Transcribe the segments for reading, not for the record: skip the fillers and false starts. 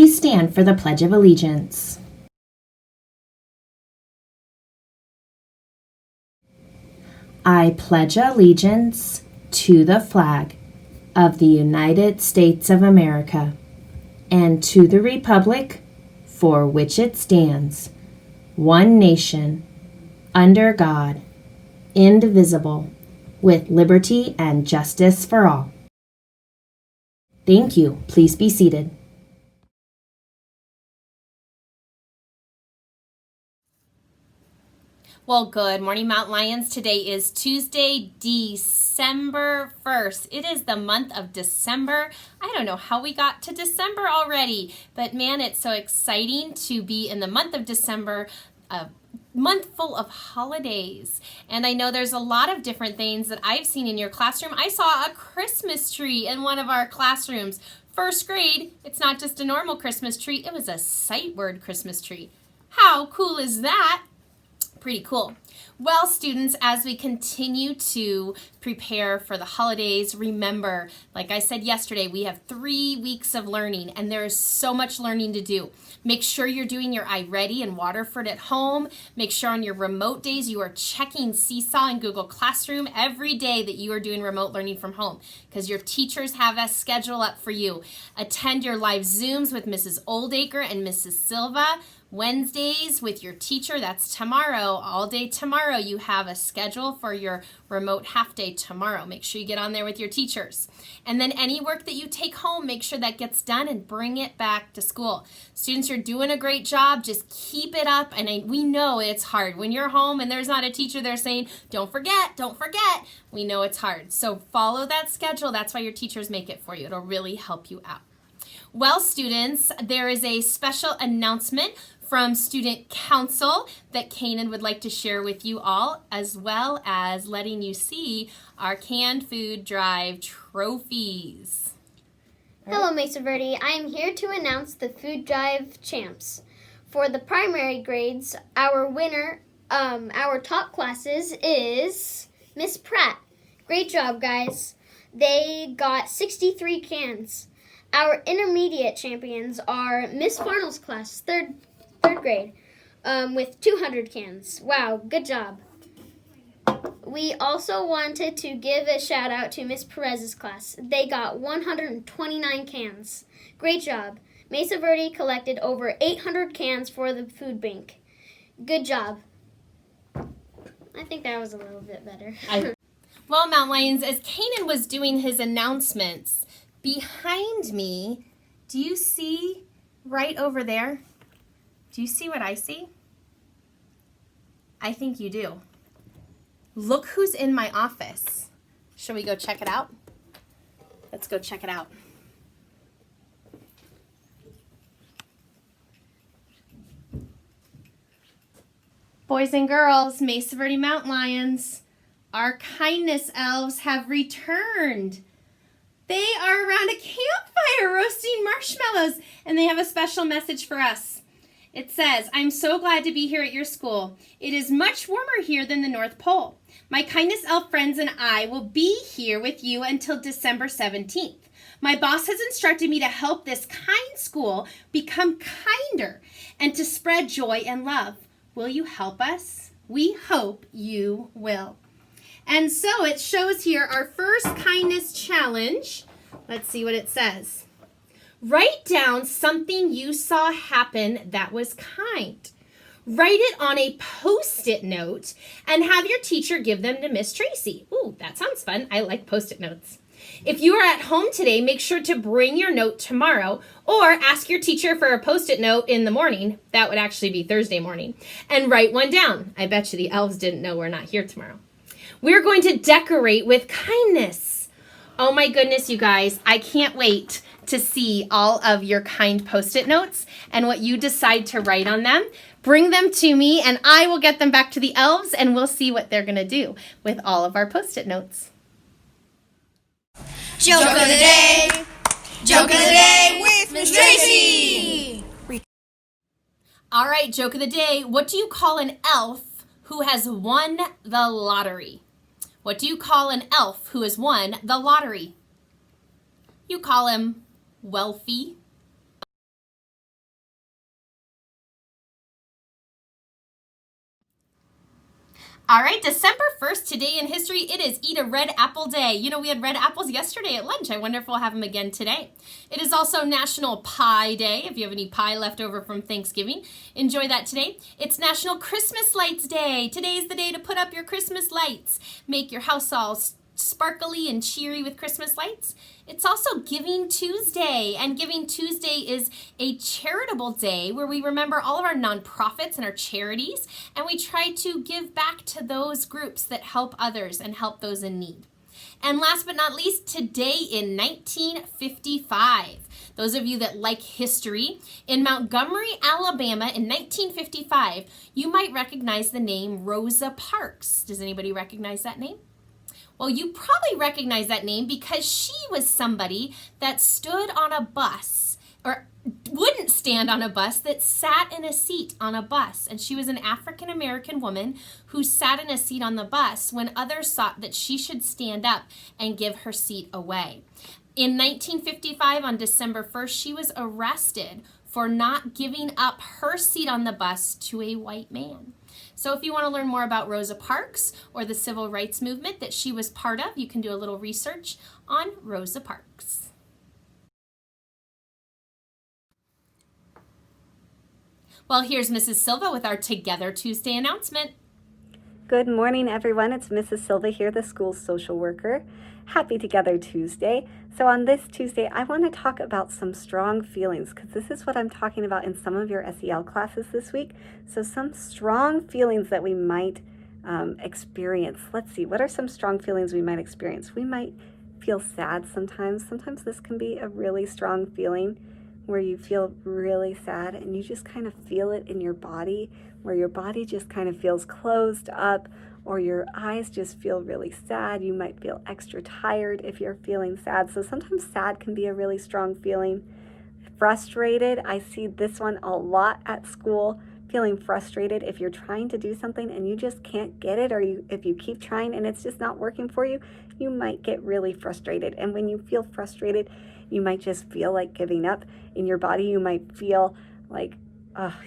Please stand for the Pledge of Allegiance. I pledge allegiance to the flag of the United States of America and to the republic for which it stands, one nation, under God, indivisible, with liberty and justice for all. Thank you. Please be seated. Well, good morning, Mount Lions. Today is Tuesday, December 1st. It is the month of December. I don't know how we got to December already, but man, it's so exciting to be in the month of December, a month full of holidays. And I know there's a lot of different things that I've seen in your classroom. I saw a Christmas tree in one of our classrooms. First grade, it's not just a normal Christmas tree, it was a sight word Christmas tree. How cool is that? Pretty cool. Well, students, as we continue to prepare for the holidays, remember, like I said yesterday, we have 3 weeks of learning, and there is so much learning to do. Make sure you're doing your iReady and Waterford at home. Make sure on your remote days you are checking Seesaw and Google Classroom every day that you are doing remote learning from home, because your teachers have a schedule up for you. Attend your live Zooms with Mrs. Oldacre and Mrs. Silva. Wednesdays with your teacher, that's tomorrow. All day tomorrow you have a schedule for your remote half day tomorrow. Make sure you get on there with your teachers. And then any work that you take home, make sure that gets done and bring it back to school. Students, you're doing a great job. Just keep it up. And we know it's hard. When you're home and there's not a teacher there saying, don't forget, don't forget. We know it's hard. So follow that schedule. That's why your teachers make it for you. It'll really help you out. Well, students, there is a special announcement from Student Council that Kanan would like to share with you all, as well as letting you see our canned food drive trophies. Hello, Mesa Verde. I am here to announce the food drive champs. For the primary grades, our winner, our top classes is Miss Pratt. Great job, guys. They got 63 cans. Our intermediate champions are Miss Farnell's class, third grade, with 200 cans. Wow, good job. We also wanted to give a shout out to Miss Perez's class. They got 129 cans. Great job. Mesa Verde collected over 800 cans for the food bank. Good job. I think that was a little bit better. Well, Mount Lions, as Kanan was doing his announcements, behind me, do you see right over there? Do you see what I see? I think you do. Look who's in my office. Shall we go check it out? Let's go check it out. Boys and girls, Mesa Verde Mountain Lions, our kindness elves have returned. They are around a campfire roasting marshmallows, and they have a special message for us. It says, I'm so glad to be here at your school. It is much warmer here than the North Pole. My kindness elf friends and I will be here with you until December 17th. My boss has instructed me to help this kind school become kinder and to spread joy and love. Will you help us? We hope you will. And so it shows here our first kindness challenge. Let's see what it says. Write down something you saw happen that was kind. Write it on a Post-it note and have your teacher give them to Miss Tracy. Ooh, that sounds fun. I like Post-it notes. If you are at home today, make sure to bring your note tomorrow or ask your teacher for a Post-it note in the morning. That would actually be Thursday morning. And write one down. I bet you the elves didn't know we're not here tomorrow. We're going to decorate with kindness. Oh my goodness, you guys. I can't wait to see all of your kind Post-it notes and what you decide to write on them. Bring them to me and I will get them back to the elves and we'll see what they're going to do with all of our Post-it notes. Joke of the day! Joke of the day with Miss Tracy! All right, joke of the day. What do you call an elf who has won the lottery? What do you call an elf who has won the lottery? You call him wealthy. All right, December 1st, today in history, it is Eat a Red Apple Day. You know, we had red apples yesterday at lunch. I wonder if we'll have them again today. It is also National Pie Day. If you have any pie left over from Thanksgiving, enjoy that today. It's National Christmas Lights Day. Today is the day to put up your Christmas lights. Make your house all sparkly and cheery with Christmas lights. It's also Giving Tuesday, and Giving Tuesday is a charitable day where we remember all of our nonprofits and our charities, and we try to give back to those groups that help others and help those in need. And last but not least, today in 1955, those of you that like history, in Montgomery, Alabama in 1955, you might recognize the name Rosa Parks. Does anybody recognize that name? Well, you probably recognize that name because she was somebody that stood on a bus, or wouldn't stand on a bus, that sat in a seat on a bus. And she was an African-American woman who sat in a seat on the bus when others thought that she should stand up and give her seat away. In 1955, on December 1st, she was arrested for not giving up her seat on the bus to a white man. So if you want to learn more about Rosa Parks or the civil rights movement that she was part of, you can do a little research on Rosa Parks. Well, here's Mrs. Silva with our Together Tuesday announcement. Good morning, everyone. It's Mrs. Silva here, the school social worker. Happy Together Tuesday. So on this Tuesday, I want to talk about some strong feelings because this is what I'm talking about in some of your SEL classes this week. So some strong feelings that we might experience. Let's see, what are some strong feelings we might experience? We might feel sad sometimes. Sometimes this can be a really strong feeling where you feel really sad and you just kind of feel it in your body, where your body just kind of feels closed up, or your eyes just feel really sad. You might feel extra tired if you're feeling sad. So sometimes sad can be a really strong feeling. Frustrated, I see this one a lot at school. Feeling frustrated if you're trying to do something and you just can't get it, or if you keep trying and it's just not working for you, you might get really frustrated. And when you feel frustrated, you might just feel like giving up in your body. You might feel like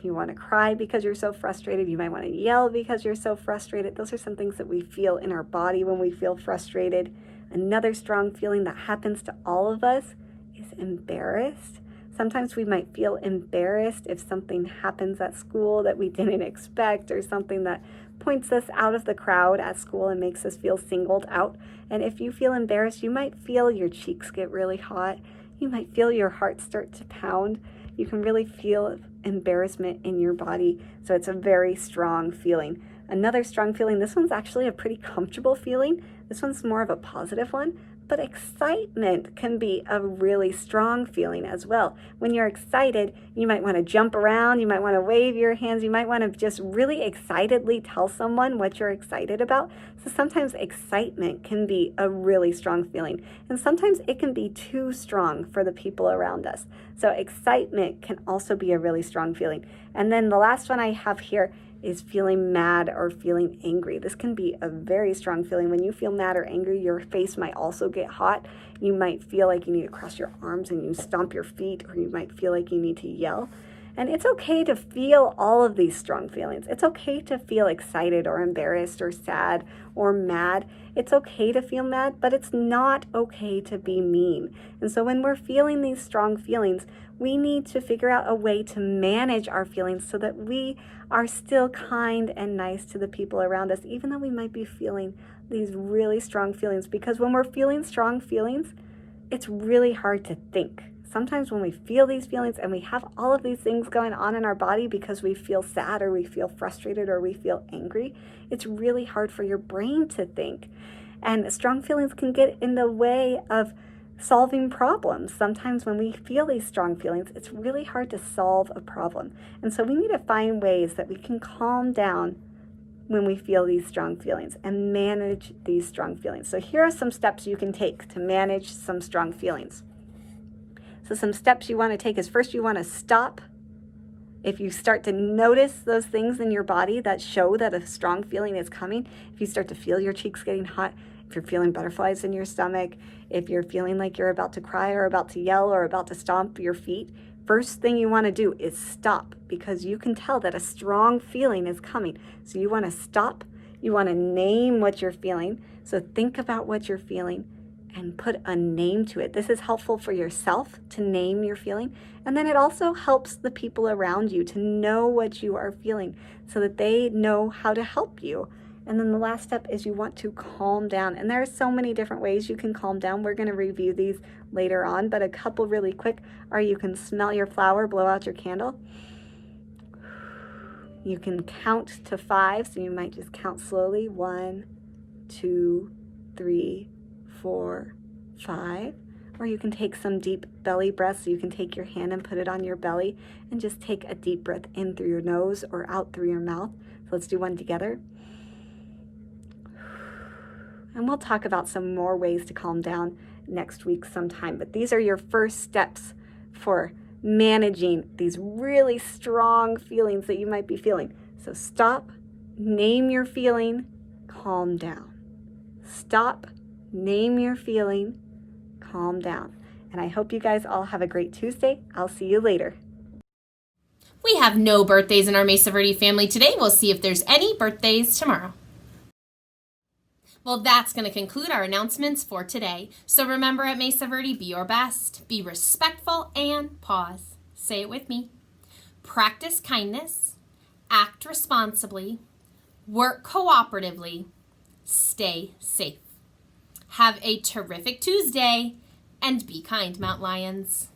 you want to cry because you're so frustrated. You might want to yell because you're so frustrated. Those are some things that we feel in our body when we feel frustrated. Another strong feeling that happens to all of us is embarrassed. Sometimes we might feel embarrassed if something happens at school that we didn't expect, or something that points us out of the crowd at school and makes us feel singled out. And if you feel embarrassed, you might feel your cheeks get really hot. You might feel your heart start to pound. You can really feel embarrassment in your body. So it's a very strong feeling. Another strong feeling, this one's actually a pretty comfortable feeling. This one's more of a positive one. But excitement can be a really strong feeling as well. When you're excited, you might want to jump around, you might want to wave your hands, you might want to just really excitedly tell someone what you're excited about. So sometimes excitement can be a really strong feeling, and sometimes it can be too strong for the people around us. So excitement can also be a really strong feeling. And then the last one I have here is feeling mad or feeling angry. This can be a very strong feeling. When you feel mad or angry, your face might also get hot. You might feel like you need to cross your arms and you stomp your feet, or you might feel like you need to yell. And it's okay to feel all of these strong feelings. It's okay to feel excited or embarrassed or sad or mad. It's okay to feel mad, but it's not okay to be mean. And so when we're feeling these strong feelings, we need to figure out a way to manage our feelings so that we are still kind and nice to the people around us, even though we might be feeling these really strong feelings. Because when we're feeling strong feelings, it's really hard to think. Sometimes when we feel these feelings and we have all of these things going on in our body because we feel sad or we feel frustrated or we feel angry, it's really hard for your brain to think. And strong feelings can get in the way of solving problems. Sometimes when we feel these strong feelings, it's really hard to solve a problem. And so we need to find ways that we can calm down when we feel these strong feelings and manage these strong feelings. So here are some steps you can take to manage some strong feelings. So some steps you want to take is, first, you want to stop. If you start to notice those things in your body that show that a strong feeling is coming, if you start to feel your cheeks getting hot, if you're feeling butterflies in your stomach, if you're feeling like you're about to cry or about to yell or about to stomp your feet, first thing you want to do is stop, because you can tell that a strong feeling is coming. So you want to stop. You want to name what you're feeling. So think about what you're feeling and put a name to it. This is helpful for yourself to name your feeling. And then it also helps the people around you to know what you are feeling so that they know how to help you. And then the last step is you want to calm down. And there are so many different ways you can calm down. We're going to review these later on, but a couple really quick are you can smell your flower, blow out your candle. You can count to 5, so you might just count slowly. 1, 2, 3, 4, 5. Or you can take some deep belly breaths. So you can take your hand and put it on your belly and just take a deep breath in through your nose or out through your mouth. So let's do one together. And we'll talk about some more ways to calm down next week sometime. But these are your first steps for managing these really strong feelings that you might be feeling. So stop, name your feeling, calm down. Stop, name your feeling, calm down. And I hope you guys all have a great Tuesday. I'll see you later. We have no birthdays in our Mesa Verde family today. We'll see if there's any birthdays tomorrow. Well, that's going to conclude our announcements for today. So remember at Mesa Verde, be your best, be respectful, and pause. Say it with me. Practice kindness, act responsibly, work cooperatively, stay safe. Have a terrific Tuesday, and be kind, Mount Lions.